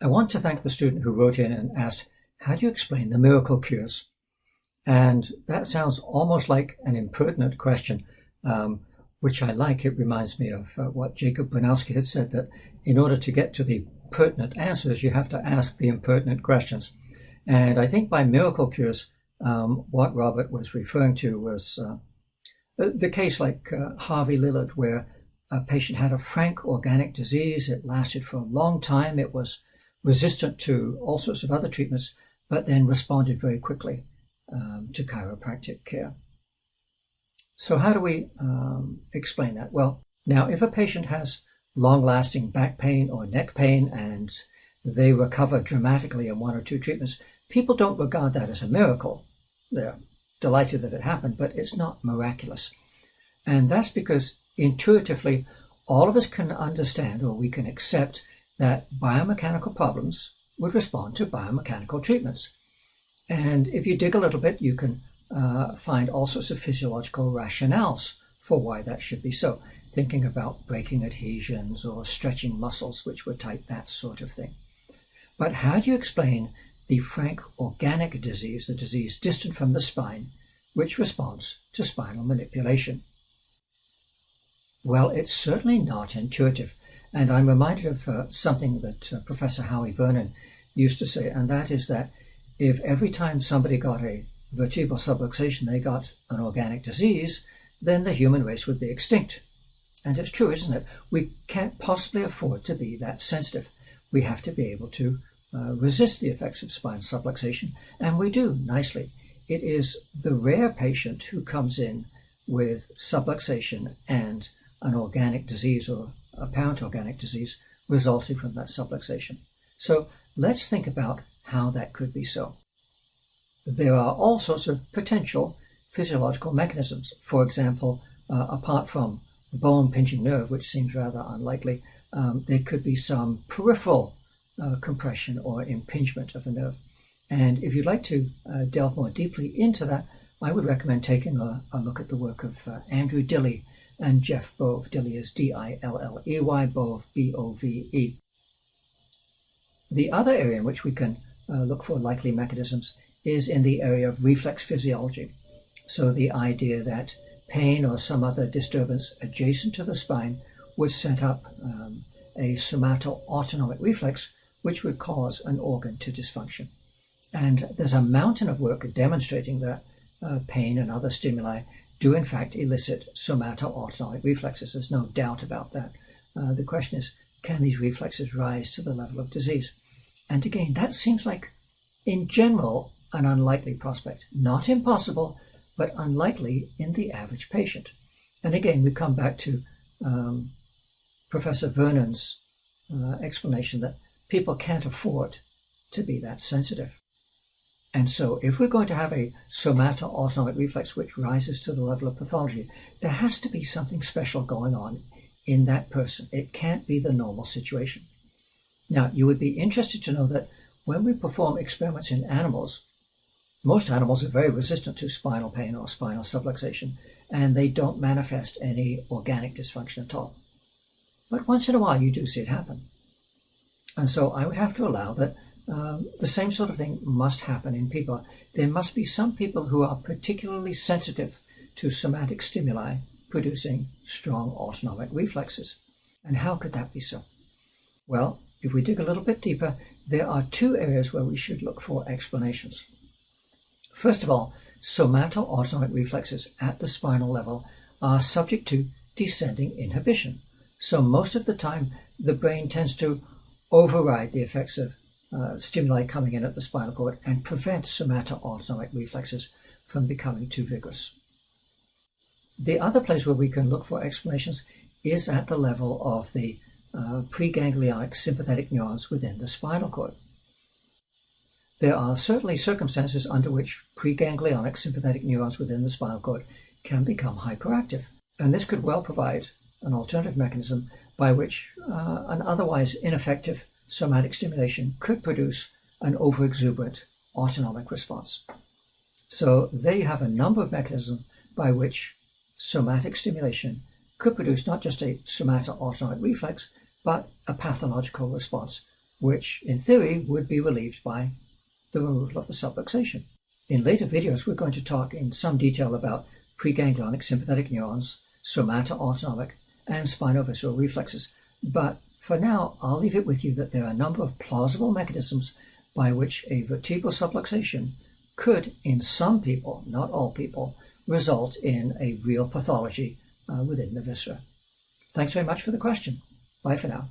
I want to thank the student who wrote in and asked, how do you explain the miracle cures? And that sounds almost like an impertinent question, which I like. It reminds me of what Jacob Bronowski had said, that in order to get to the pertinent answers, you have to ask the impertinent questions. And I think by miracle cures, what Robert was referring to was the case like Harvey Lillard, where a patient had a frank organic disease. It lasted for a long time. It was resistant to all sorts of other treatments, but then responded very quickly to chiropractic care. So how do we explain that? Well, now if a patient has long-lasting back pain or neck pain and they recover dramatically in one or two treatments, people don't regard that as a miracle. They're delighted that it happened, but it's not miraculous. And that's because intuitively, all of us can understand, or we can accept, that biomechanical problems would respond to biomechanical treatments. And if you dig a little bit, you can find all sorts of physiological rationales for why that should be so. Thinking about breaking adhesions or stretching muscles which were tight, that sort of thing. But how do you explain the frank organic disease, the disease distant from the spine, which responds to spinal manipulation? Well, it's certainly not intuitive. And I'm reminded of something that Professor Howie Vernon used to say, and that is that if every time somebody got a vertebral subluxation, they got an organic disease, then the human race would be extinct. And it's true, isn't it? We can't possibly afford to be that sensitive. We have to be able to resist the effects of spinal subluxation, and we do nicely. It is the rare patient who comes in with subluxation and an organic disease or apparent organic disease resulting from that subluxation. So let's think about how that could be so. There are all sorts of potential physiological mechanisms. For example, apart from bone pinching nerve, which seems rather unlikely, there could be some peripheral compression or impingement of a nerve. And if you'd like to delve more deeply into that, I would recommend taking a look at the work of Andrew Dilley and Jeff Bove. Dilley is D-I-L-L-E-Y, Bove, B-O-V-E. The other area in which we can look for likely mechanisms is in the area of reflex physiology. So the idea that pain or some other disturbance adjacent to the spine would set up a somato autonomic reflex, which would cause an organ to dysfunction. And there's a mountain of work demonstrating that pain and other stimuli do in fact elicit somato autonomic reflexes. There's no doubt about that. The question is, can these reflexes rise to the level of disease? And again, that seems like, in general, an unlikely prospect. Not impossible, but unlikely in the average patient. And again, we come back to Professor Vernon's explanation that people can't afford to be that sensitive. And so if we're going to have a somato autonomic reflex which rises to the level of pathology, there has to be something special going on in that person. It can't be the normal situation. Now, you would be interested to know that when we perform experiments in animals, most animals are very resistant to spinal pain or spinal subluxation, and they don't manifest any organic dysfunction at all. But once in a while, you do see it happen. And so I would have to allow that the same sort of thing must happen in people. There must be some people who are particularly sensitive to somatic stimuli producing strong autonomic reflexes. And how could that be so? Well, if we dig a little bit deeper, there are two areas where we should look for explanations. First of all, somato autonomic reflexes at the spinal level are subject to descending inhibition. So most of the time, the brain tends to override the effects of stimuli coming in at the spinal cord and prevent somato autonomic reflexes from becoming too vigorous. The other place where we can look for explanations is at the level of the preganglionic sympathetic neurons within the spinal cord. There are certainly circumstances under which preganglionic sympathetic neurons within the spinal cord can become hyperactive, and this could well provide an alternative mechanism by which an otherwise ineffective somatic stimulation could produce an overexuberant autonomic response. So there you have a number of mechanisms by which somatic stimulation could produce not just a somato autonomic reflex, but a pathological response which in theory would be relieved by the removal of the subluxation. In later videos, we're going to talk in some detail about preganglionic sympathetic neurons, somato autonomic, and spinovisceral reflexes. But for now, I'll leave it with you that there are a number of plausible mechanisms by which a vertebral subluxation could, in some people, not all people, result in a real pathology within the viscera. Thanks very much for the question. Bye for now.